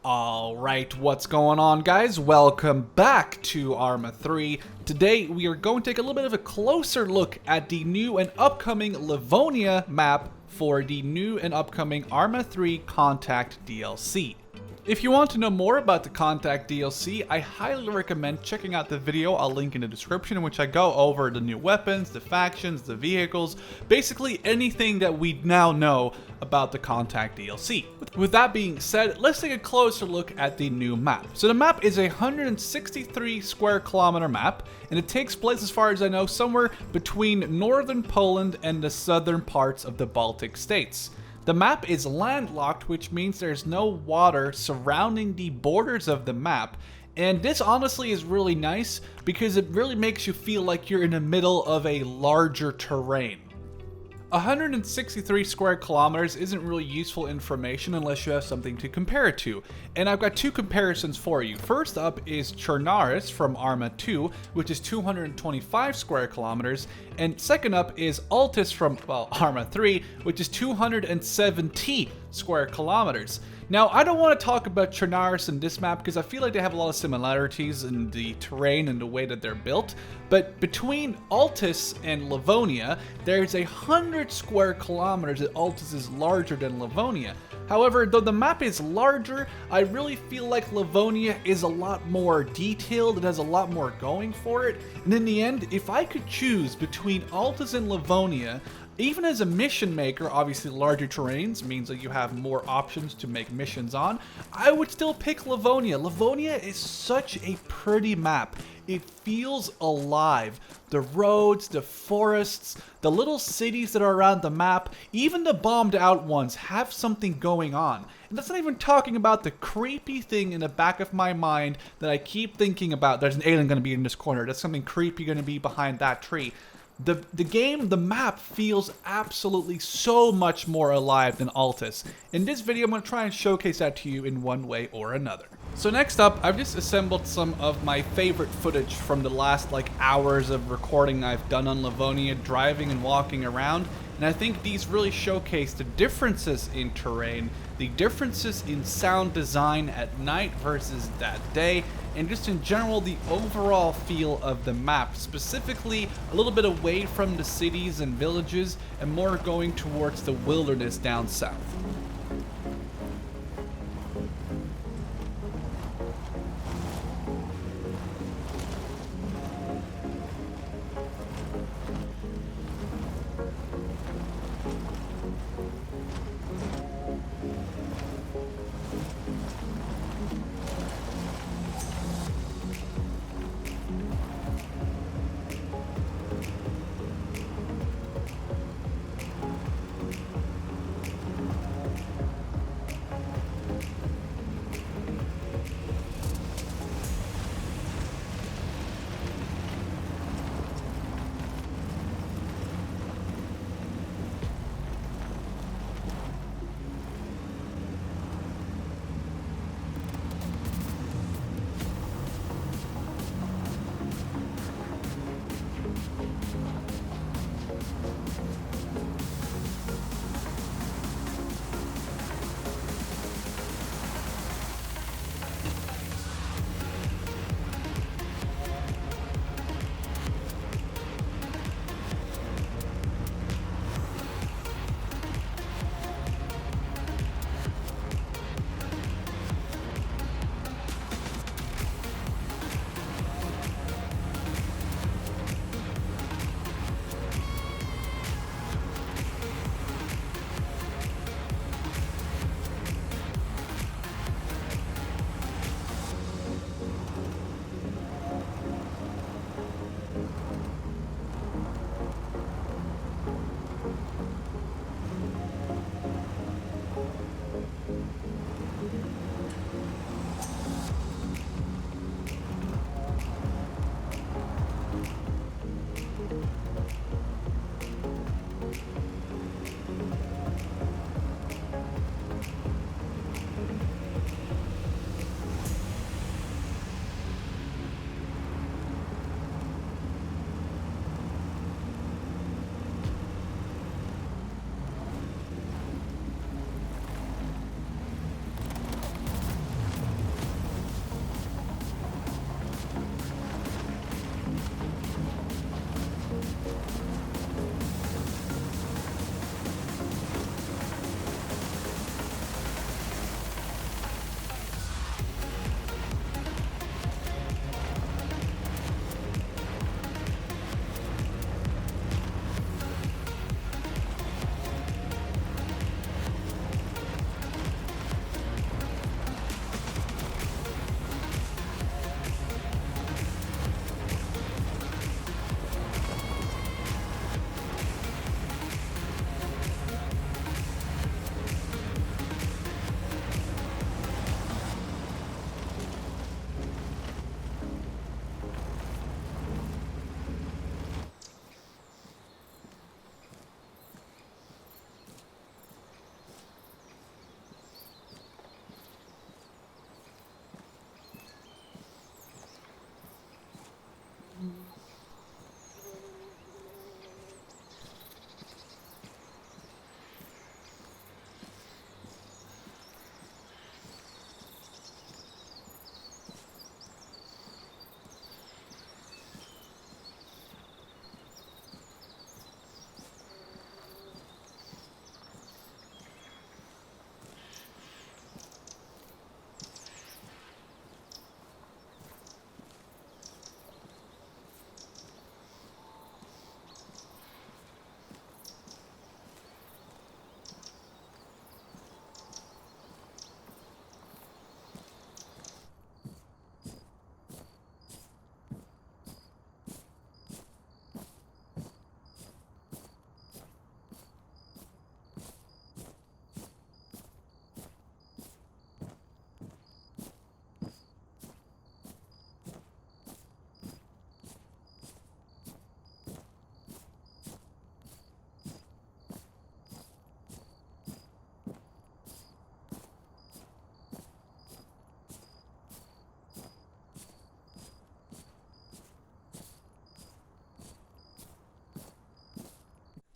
Alright, what's going on, guys? Welcome back to Arma 3. Today we are going to take a little bit of a closer look at the new and upcoming Livonia map for the new and upcoming Arma 3 Contact DLC. If you want to know more about the Contact DLC, I highly recommend checking out the video I'll link in the description, in which I go over the new weapons, the factions, the vehicles, basically anything that we now know about the Contact DLC. With that being said, let's take a closer look at the new map. So the map is a 163 square kilometer map, and it takes place, as far as I know, somewhere between northern Poland and the southern parts of the Baltic states. The map is landlocked, which means there's no water surrounding the borders of the map, and this honestly is really nice because it really makes you feel like you're in the middle of a larger terrain. 163 square kilometers isn't really useful information unless you have something to compare it to, and I've got two comparisons for you. First up is Chernaris from Arma 2, which is 225 square kilometers, and second up is Altis from, well, Arma 3, which is 270 square kilometers. Now, I don't want to talk about Chernaris in this map because I feel like they have a lot of similarities in the terrain and the way that they're built, but between Altis and Livonia, there's 100 square kilometers that Altis is larger than Livonia. However, though the map is larger, I really feel like Livonia is a lot more detailed, it has a lot more going for it, and in the end, if I could choose between Altis and Livonia, even as a mission maker, obviously larger terrains means that you have more options to make missions on, I would still pick Livonia. Livonia is such a pretty map. It feels alive. The roads, the forests, the little cities that are around the map, even the bombed out ones have something going on. And that's not even talking about the creepy thing in the back of my mind that I keep thinking about. There's an alien going to be in this corner. There's something creepy going to be behind that tree. The map feels absolutely so much more alive than Altis. In this video, I'm going to try and showcase that to you in one way or another. So next up, I've just assembled some of my favorite footage from the last hours of recording I've done on Livonia, driving and walking around. And I think these really showcase the differences in terrain, the differences in sound design at night versus that day, and just in general the overall feel of the map, specifically a little bit away from the cities and villages and more going towards the wilderness down south.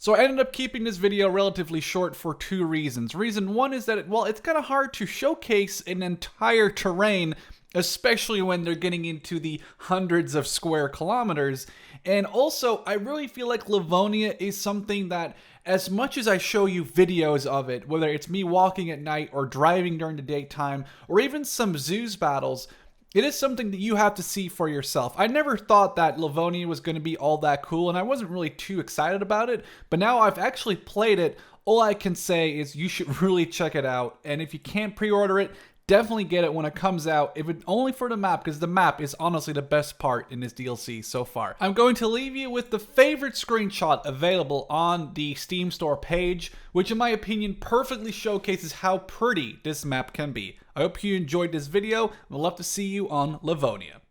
So I ended up keeping this video relatively short for two reasons. Reason one is that, well, it's kind of hard to showcase an entire terrain, especially when they're getting into the hundreds of square kilometers. And also, I really feel like Livonia is something that, as much as I show you videos of it, whether it's me walking at night or driving during the daytime, or even some zoos battles, it is something that you have to see for yourself. I never thought that Livonia was going to be all that cool, and I wasn't really too excited about it, but now I've actually played it. All I can say is you should really check it out, and if you can't pre-order it, definitely get it when it comes out, if it only for the map, because the map is honestly the best part in this DLC so far. I'm going to leave you with the favorite screenshot available on the Steam store page, which in my opinion perfectly showcases how pretty this map can be. I hope you enjoyed this video. I'd love to see you on Livonia.